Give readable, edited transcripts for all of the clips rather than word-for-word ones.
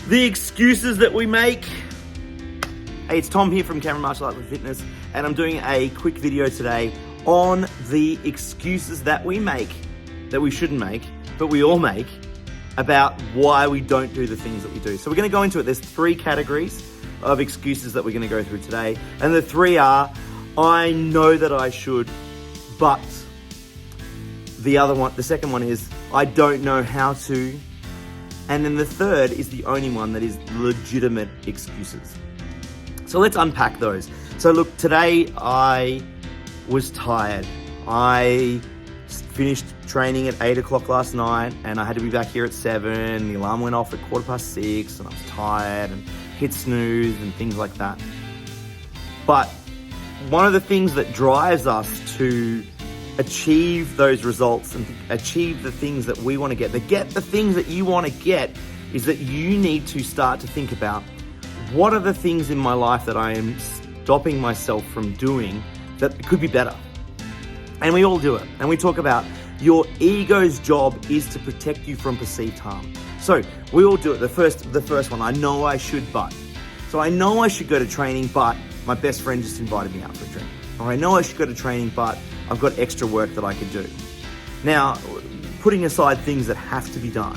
The excuses that we make. Hey, it's Tom here from Canberra Martial Arts Fitness, and I'm doing a quick video today on the excuses that we make, that we shouldn't make, but we all make, about why we don't do the things that we do. So we're gonna go into it. There's 3 categories of excuses that we're gonna go through today. And the 3 are, I know that I should, but the second one is, I don't know how to. And then the third is the only one that is legitimate excuses. So let's unpack those. So look, today I was tired. I finished training at 8 o'clock last night and I had to be back here at 7. The alarm went off at 6:15 and I was tired and hit snooze and things like that. But one of the things that drives us to achieve those results and achieve the things that we want to get the things that you want to get, is that you need to start to think about, what are the things in my life that I am stopping myself from doing that could be better? And we all do it. And we talk about your ego's job is to protect you from perceived harm. So we all do it. The first one, I know I should, but. So I know I should go to training, but my best friend just invited me out for a drink. Or I know I should go to training, but I've got extra work that I could do. Now, putting aside things that have to be done,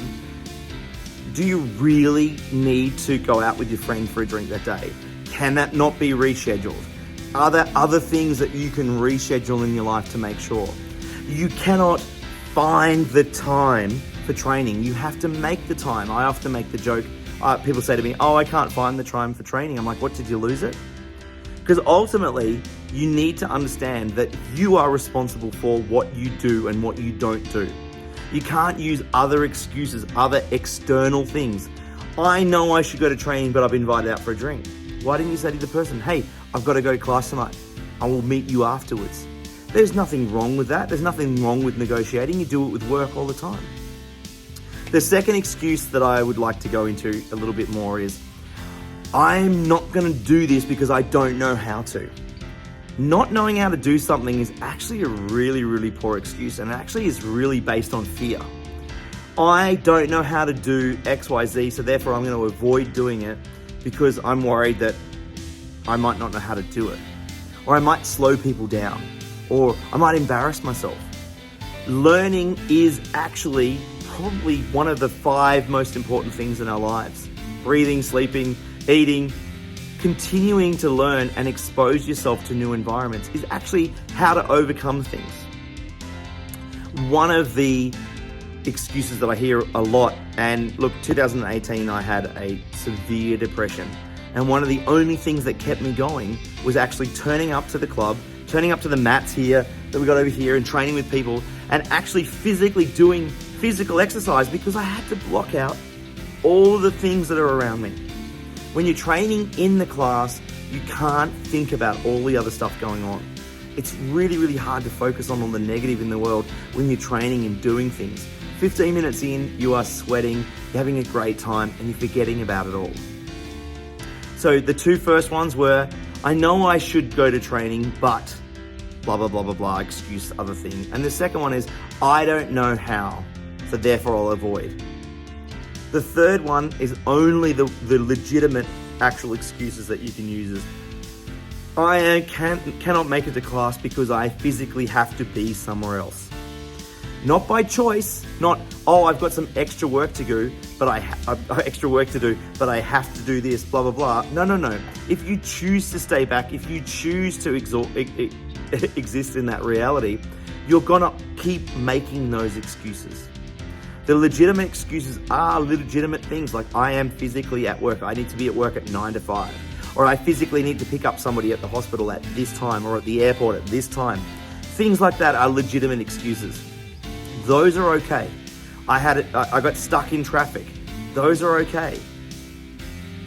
do you really need to go out with your friend for a drink that day? Can that not be rescheduled? Are there other things that you can reschedule in your life to make sure? You cannot find the time for training. You have to make the time. I often make the joke, people say to me, oh, I can't find the time for training. I'm like, what, did you lose it? Because ultimately, you need to understand that you are responsible for what you do and what you don't do. You can't use other excuses, other external things. I know I should go to training, but I've been invited out for a drink. Why didn't you say to the person, hey, I've got to go to class tonight. I will meet you afterwards. There's nothing wrong with that. There's nothing wrong with negotiating. You do it with work all the time. The second excuse that I would like to go into a little bit more is, I'm not going to do this because I don't know how to. Not knowing how to do something is actually a really, really poor excuse, and it actually is really based on fear. I don't know how to do XYZ, so therefore I'm going to avoid doing it because I'm worried that I might not know how to do it. Or I might slow people down. Or I might embarrass myself. Learning is actually probably one of the 5 most important things in our lives. Breathing, sleeping, eating, continuing to learn and expose yourself to new environments is actually how to overcome things. One of the excuses that I hear a lot, and look, 2018 I had a severe depression, and one of the only things that kept me going was actually turning up to the club, turning up to the mats here that we got over here and training with people, and actually physically doing physical exercise, because I had to block out all the things that are around me. When you're training in the class, you can't think about all the other stuff going on. It's really, really hard to focus on all the negative in the world when you're training and doing things. 15 minutes in, you are sweating, you're having a great time, and you're forgetting about it all. So the 2 first ones were, I know I should go to training, but blah, blah, blah, blah, blah, excuse, other thing. And the second one is, I don't know how, so therefore I'll avoid. The third one is only the legitimate actual excuses that you can use. Is, I cannot make it to class because I physically have to be somewhere else. Not by choice, not, oh, I've got some extra work to do, but I have to do this, blah, blah, blah. No. If you choose to stay back, if you choose to exist in that reality, you're gonna keep making those excuses. The legitimate excuses are legitimate things like, I am physically at work. I need to be at work at 9 to 5. Or I physically need to pick up somebody at the hospital at this time, or at the airport at this time. Things like that are legitimate excuses. Those are okay. I got stuck in traffic. Those are okay.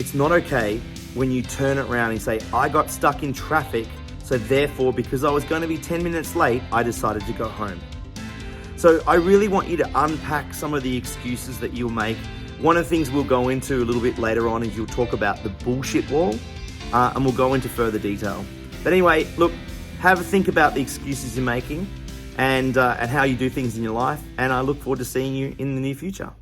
It's not okay when you turn it around and say, I got stuck in traffic, so therefore, because I was going to be 10 minutes late, I decided to go home. So I really want you to unpack some of the excuses that you'll make. One of the things we'll go into a little bit later on is you'll talk about the bullshit wall, and we'll go into further detail. But anyway, look, have a think about the excuses you're making and how you do things in your life. And I look forward to seeing you in the near future.